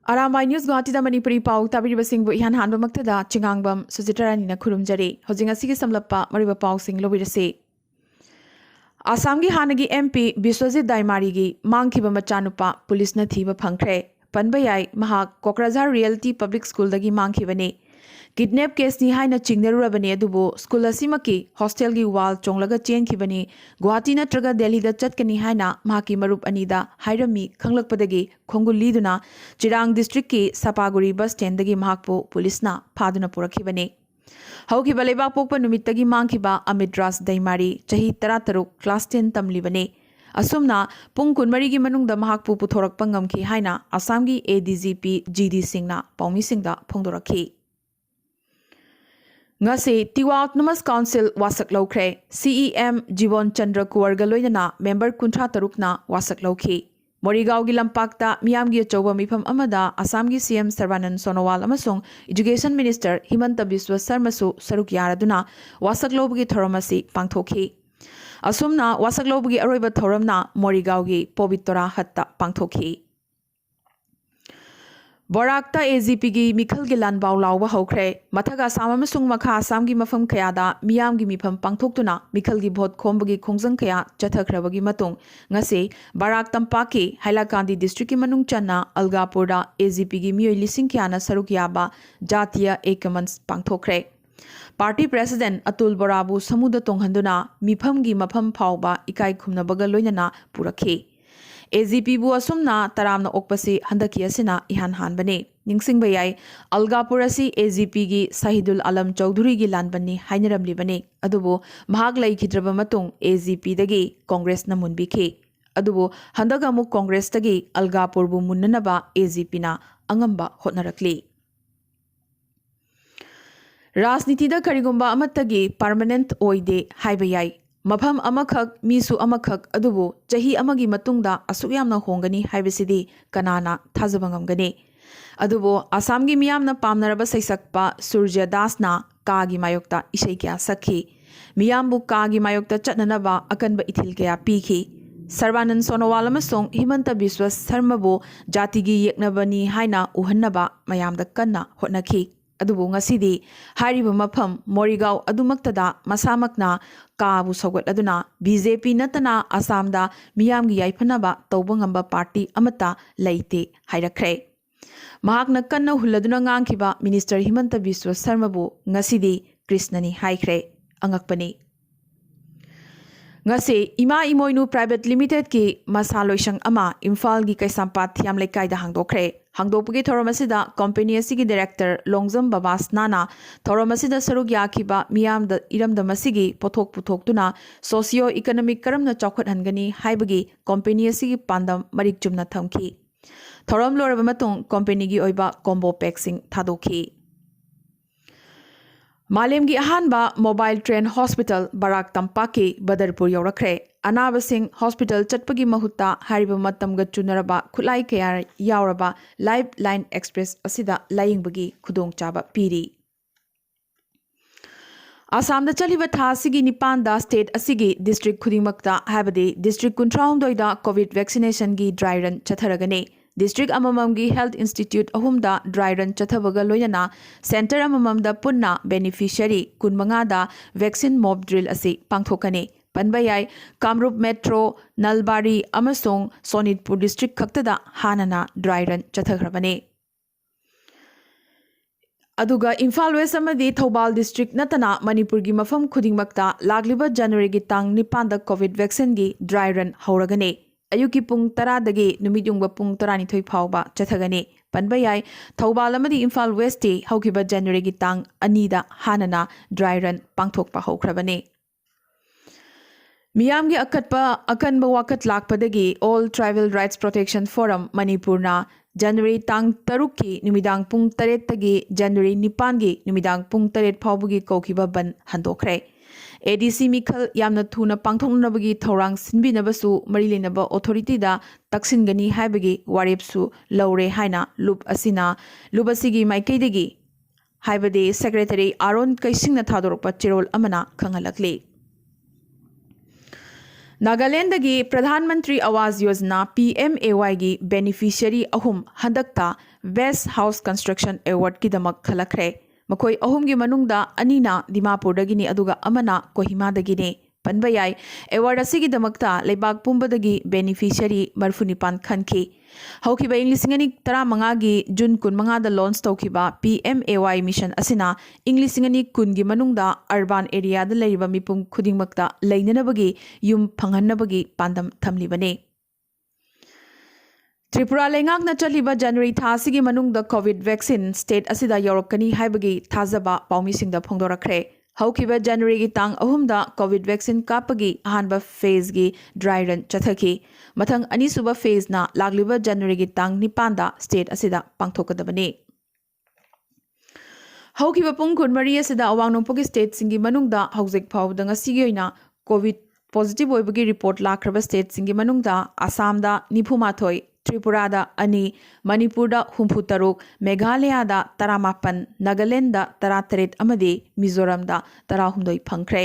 Arambai News Guwahati da Manipuri Pau tabiriba singbu ihan hanba maktada chingangbam Sujitarani na khurumjari hojing asigi samlappa mariba pau sing lobirase Assam gi hanagi MP Biswajit Daimari gi mangkhiba machanupa police na thiba phangkhre panbayai mahak Kokrajhar Realty Public School dagi mangkhibane kidnap case ni haina chingnerurabane adubu school asimaki hostel gi wall chonglaga chenkhibani Guwahati natraga Delhi da chatkani haina mahaki marup anida hairami khanglakpadagi khongul liduna Chirang district ki Sapaguri bus stand dagi mahakpu police na phaduna purakhibane haukiba lebak pokpa numittagi mangkhiba Amitras Daimari chahi 13 class 10 tamlibane asumna pung kunmari gi manungda mahakpu puthorakpa ngamkhi haina Assam gi ADGP GD Singh na paumi Singh da phongdorakhi ngase Tiwa Autonomous Council wasak lokre CEM Jibon Chandra Kuwarga loinana member kuntra tarukna wasak lokhi Morigao gi lampakta miyam gi choba mifam amada Assam gi CM Sarvanand Sonowal amasung Education Minister Himanta Biswa Sarma su saruk yaraduna wasak lobugi thoramasi pangthokhi asumna wasak lobugi aroiba thoramna Morigao gi Pobitora hatta pangthokhi Borakta AGP gi Mikhal gi Lanbao lawba hokre mathaga samam sung makha Assam gi mafam khayada miyam gi mifam pangthoktuna Mikhal gi bhot khombagi khongjang khaya chathakrabagi matung ngase Barak Tampaki Hailakandi district gi manung channa Algapurda AGP gi miyoi lising kyana saruk yaba Jatiya Ekamans pangthokre Party President Atul Borabu samuda tonghanduna mifam gi mafam phawba ikai khumnabaga loinana purakhi AGP bu asumna taramna okpasi handaki asina ihan hanbane ningsing bayai Algapur asi AGP gi Sahidul Alam Chaudhuri gi lanbani hainaramlibane adubu mahak lai khidraba matung AGP dagi Congress na munbikhi adubu handaga mu Congress dagi Algapur bu munnanaba AGP na angamba hotnarakli Rajniti da karigumba amattagi permanent oide haibayai Mafam amakhak misu amakhak adubu chahi amagi matungda asuk yamna hongani haibasidi kanana thajabangamgani adubu Assam gi miyamna pamnaraba saisakpa Surya Das na ka gi mayokta isai kya sakhi miyambu ka gi mayokta chatnanaba akanba ithil kya pikhi Sarvanand Sonowal amasung Himanta Biswa Sarma bu jati gi yeknabani haina uhannaba mayamda kanna hotnakhi adubu ngasidi hariba mafam Morigao adumaktada masamakna kaabu sogot aduna BJP natana Assam da miyam gi yaifanaba tawbangamba party amata leite hairakre mahakna kanna huladuna ngangkhiba Minister Himanta Biswa Sarma bu ngasidi Krishnani haikre angakpani ngase ima imoinu private limited ki masaloisang ama Imphal gi Kaisampat thiam lekai da hangdokre hangdokpagi thoramasida company asigi director Longjam Babasnana thoramasida saruk yakhiba miyam da iramda masigi pothok puthok tuna socio economic karamna chawkhat hangani haibagi company asigi pandam marik chumna thamki thoram loraba matung company gi oiba combo packsing thadokhi Malem gi ahanba mobile train hospital Barak Tampaki Badarpur yorakre Anaba Singh Hospital chatpagi mahutta hariba matamga chunaraba khulai kaya yauraba Lifeline Express asida layingbagi khudongchaba piri Assam da chaliba tha asigi nipanda state asigi district khudingmakta habade district 19 da COVID vaccination gi dry run chatharagane District amamamgi Health Institute ahumda dry run chathabaga loyana Center amamamda punna beneficiary kunmangada vaccine mob drill asi pangthokane panbayai Kamrup Metro Nalbari amasong Sonitpur district khaktada hanana dry run chathagrabane aduga Imphal West amadi Thoubal district natana Manipur gi mafam khudingmakta lagliba January gi tang 9 da COVID vaccine gi dry run hauragane Ayuki pung tara dagi numidungba pung tarani thoi phawba chathagani panbayai Thoubal amadi Imphal West ti haukiba January gi tang anida hanana dry run pangthokpa haukrabane Miyam gi akatpa akanba wakat lakpadagi All Tribal Rights Protection Forum Manipurna January tang tarukki numidang pung 8 tagi January 9 gi numidang pung 8 phawbugi kokhiba ban handokre ADC Mikhal yamna thuna pangthoknabagi thorang sinbinabasu marilinaba authority da taksingani haibagi warepsu laure haina loop asigi maikaidagi haibade secretary Aron Kaisingna thadorpa chirol amana khangalakle नागालैंडगी प्रधानमंत्री आवास Yojana PMAY की beneficiary अहुम हंदकता best house construction award की दमक खलखरे मखोई अहुम की मनुंगदा अनीना दिमापुरदगिनी अदुगा अमना कोहिमादगिनी पनबा याई award असिगी दमकता लेबाक पुंबदगी बेनिफिशियरी मरफुनिपान खनखी हौखिबा इंग लिसिंग अनि तरा मंगागी जून कुन मंगादा लॉन्च तौखिबा PMAY मिशन असिना इंग लिसिंग अनि कुनगी मनुंगदा अर्बन एरियादा लैरिबा मिपुम खुदिंगमक्ता लैननबगी युम फंगहन्नबगी पांदम थमलिबने त्रिपुरा लेंगाकना चलिबा जनवरी थासिगी मनुंगदा कोविड वैक्सीन स्टेट असिदा यौरकनी हाइबगी थाजबा पाउमिसिंगदा फोंदोरखरे हौखिबा जनवरी की तांग अहुमदा कोविड वैक्सीन कापगी अहानबा फेज की ड्राई रन चथकी मथंग अनीसुबा फेज ना लागलिबा जनवरी की तांग निपांदा स्टेट असिदा पांगथोकदबने हौखिबा पुंग कुनमरी असिदा अवांग नोंपोगी स्टेट सिंगी मनुंगदा हौजिक फावदा ngasi gi oina covid positive ओइबगी रिपोर्ट लाख्रबा स्टेट सिंगी मनुंगदा आसामदा 93 त्रिपुरादा अनि मणिपुरदा 63 मेघालयदा 18 नागालैंडदा 38 अमदि मिजोरमदा 18 फंखरे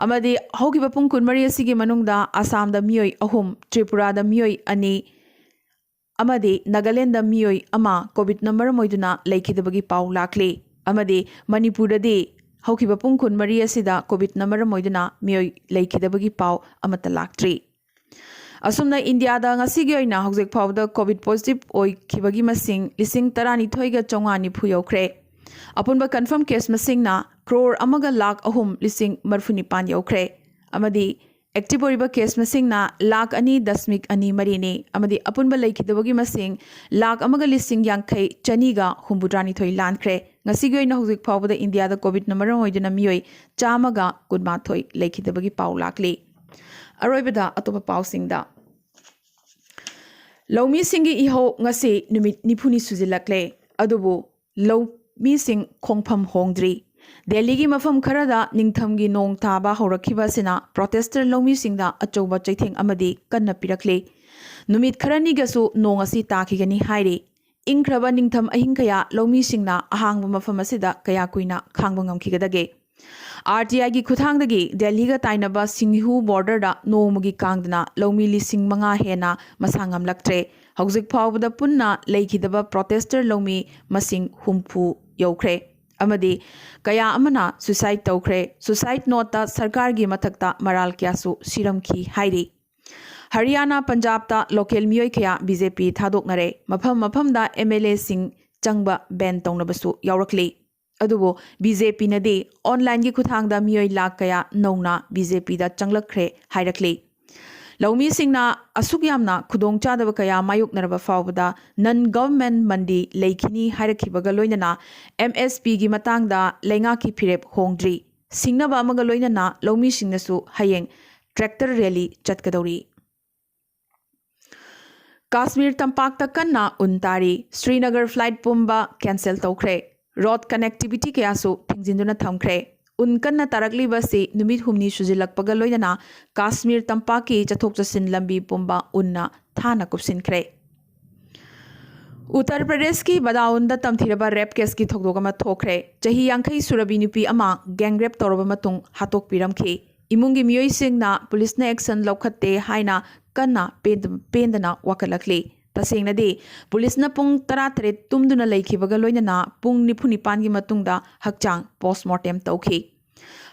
अमदि हौगिबा पुंग कुनमरी असिगी मनुंगदा आसामदा मियोई अहुम त्रिपुरादा मियोई अनि अमदि नागालैंडदा मियोई अमा कोविड नंबर मोइदुना लेखिदबगी पाउ लाखले अमदि मणिपुरददी हौखिबा पुंग कुनमरी असिदा कोविड नंबर मोइदुना मियोई लेखिदबगी पाउ अमता लाक्ट्री असुमना इंडियादा ngasi oina hojik phawda covid positive oikhibagi masing lising 12 ga 990 yaukhre apunba confirm case masing na crore amaga lakh ahum lising marfuni pan yaukhre amadi active oriba case masing na lakh ani dasmik ani mari ne amadi apunba leikhidabagi masing lakh amaga lising yankhai chani ga humbudrani thoi lankhre ngasi oina hojik phawda india da covid number oiduna miyoi chama ga kudma thoi leikhidabagi paw lakli aroibada atopa pawsingda लौमी सिंगी इहो ngasi numit nipuni sujilakle adubu लौमी सिंग खोंगफम होंगद्री दिल्ली की मफम खरदा निंगथमगी नोंग ताबा होरखिबा सिना protester लौमी सिंगदा अचौबा चैथेंग अमदी कन्ना पिरखले नुमित खरनी गसु नोंग असि ताखिगनी हाइरे इंख्रबा निंगथम अहिंग कया लौमी सिंगना अहांगबा मफम असिदा कया कुइना खांगबा ngमखिगदगे RTI की खुथांगदगी दिल्ली का ताइनबा Singhu border नोमगी कांगदना लौमी लिसिंग मंगा हेना मसांगम लक्ट्रे हौजिक फावदा पुन्ना लेखिदबा protester लौमी मसिंग हुमफु यौख्रे अमदी कया अमना सुसाइड तौख्रे सुसाइड नोटा सरकार की मथक्ता मराल क्यासु सिरमखी हाइरी हरियाणा पंजाब ता लोकल मियोय कया BJP थादोकनरे मफम मफमदा MLA सिंग चंगबा बैन तौनबसु यौरखले अदुबो BJP नदे ऑनलाइन की खुथांगदा मियोय लाख कया नौना BJP दा चंगलखरे हाइरखले लौमी सिंगना असुक यामना खुदोंग चादब कया मायुक नरबा फावदा नन गवर्नमेंट मंडी लेखिनी हाइरखिबगा लोइनना MSP की मतांगदा लेंगा की फिरेप होंगद्री सिंगनबा अमगा लोइनना लौमी सिंगनसु हयेंग ट्रैक्टर रैली चटकदौरी काश्मीर तंपाक्ता कन्ना उनतारी Srinagar flight पुंबा cancel तौख्रे road connectivity कयासु थिंजिंदुना थमख्रे उनकन्ना तारकलिबा से नुमित हुमनी सुजिलकपगा लोइनना काश्मीर तंपाकी चथोक चसिन लंबी पुंबा उन्ना थाना कुपसिनख्रे उत्तर प्रदेश की बदाउंदा तमथिरबा रेप केस की थोकदोगमा थोखरे चही यांखई सुरबी नुपी अमा गैंग रेप तौरबा मतुंग हातोक पिरमखे इमुंगी मियोई सिंगना पुलिसना एक्शन लौखत्ते हाइना कन्ना पेंदना वकलखले तसेंगनदे पुलिसना पुंग 13 तुमदुना लेखिबगा लोइनना पुंग 9 की मतुंगदा हकचांग पोस्टमार्टम तौखि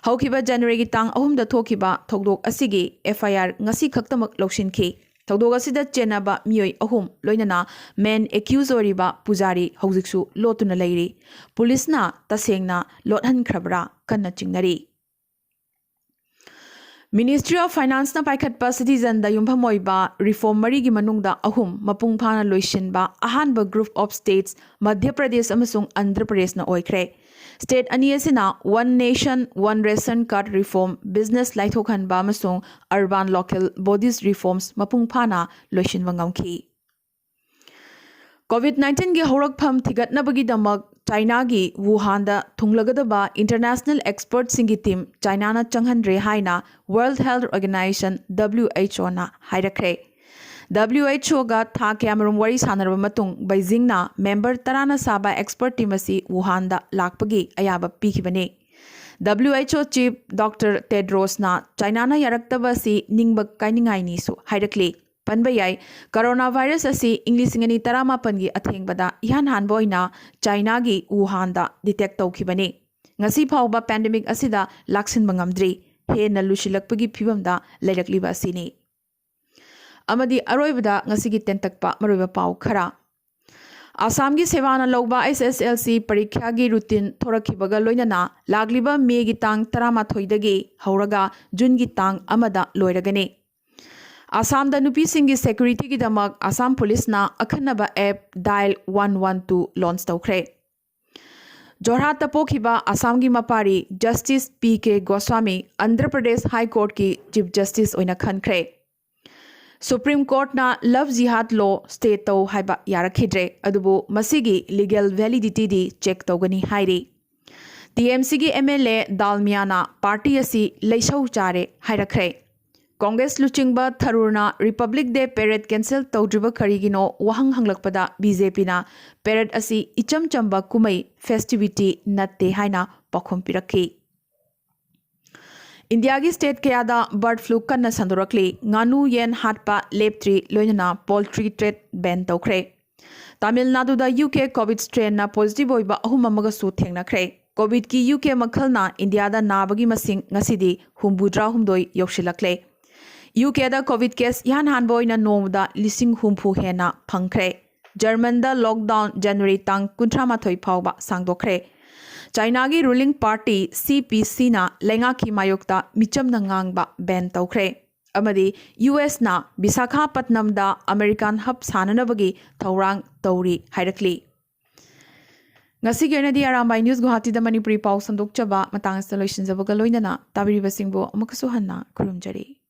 हौखिबा जनवरी की तांग अहुमदा थोखिबा थौदोक असिगे FIR ngasi खक्तमक लौसिनखि थौदोक असिदा चेनाबा मियोय अहुम लोइनना मेन एक्यूज ओरिबा पुजारी हौजिकसु लोतुना लेरि पुलिसना तसेंगना लोटहनख्रबरा कन्ना चिंगनरी मिनिस्ट्री ऑफ फाइनेंस ना पाइखटपा सिटीजन दा युमफम ओइबा रिफॉर्म मरी की मनुंगदा अहुम मपुंग फाना लोइशिनबा अहानबा group of states Madhya Pradesh अमसुंग आंध्र प्रदेश ना ओइख्रे स्टेट अनि असिना one nation one ration card reform business लाइथोखनबा अमसुंग अर्बन लोकल बॉडीज रिफॉर्म्स मपुंग फाना लोइशिनबा ngमखि COVID-19 की हौरकफम थिगतनबगी दमक चाइना की वुहान दा थुंगलगदबा इंटरनेशनल एक्सपर्ट सिंगी टीम चाइना ना चंगहनरे हाइना वर्ल्ड हेल्थ ऑर्गेनाइजेशन WHO ना हाइरखरे WHO गा था कैमरुम वरी सानरबा मतुंग बीजिंग ना मेंबर तराना साबा एक्सपर्ट टीम असी वुहान दा लाकपगी अयाबा पीखिबने WHO Chief Dr. Tedrosna China yaraktabba si ningba kainingai ni su hairakli. Panba yai coronavirus asi English ngani tarama pangi athengbada ihan hanboina China gi Wuhan da detect tawkhibani. Ngasi phawba pandemic asida laksin bangamdri he na lushilakpagi phibamda lairakliba asini. Amadi aroibada ngasi gi tentakpa maroiba paw khara. Assam gi sevana logba SSLC parikha gi routine thorakhibaga loinana lagliba May gi tang 13 dagi hauraga June gi tang amada loiragani. Assam da nupi singi security gi damak Assam police na akhanaba app dial 112 launch tawkhre. Jorhat tapokhiba Assam gi mapari Justice PK Goswami Andhra Pradesh High Court ki Chief Justice oina khankhre. Supreme Court na love jihad law state tau haiba yarakhidre adubu masigi legal validity di check tawgani hairi. TMC gi MLA Dalmiana party asi leishau chare hairakre. Congress luchingba Tharurna Republic Day parade cancel tawdriba karigino wahang hanglakpada BJP na parade asi icham chamba kumai festivity natte haina pakhum pirakhi. India gi state kayada bird flu kanna sandorakli nganu yen hatpa leptri loinana poultry trade ban tawkhre. Tamil Nadu da UK COVID strain na positive oiba ahum amaga su thengnakre. COVID ki UK makhalna India da nabagi masing ngasidi humbudra humdoi yokshilakle. UK da COVID case yan hanboina nomda lising humpu hena phangkhre. German da lockdown January tang 13 phawba sangdokre. China gi ruling party CPC na lenga ki mayokta micham na ngangba ban tawkhre. Amadi US na Visakhapatnam da American hub sananabagi thawrang tawri hairakli. Ngasi gi Arambai News Guwahati da Manipuri paw sandokchaba matang installation zabaga loinana tabiri basingbo amakasu hanna kurumjari.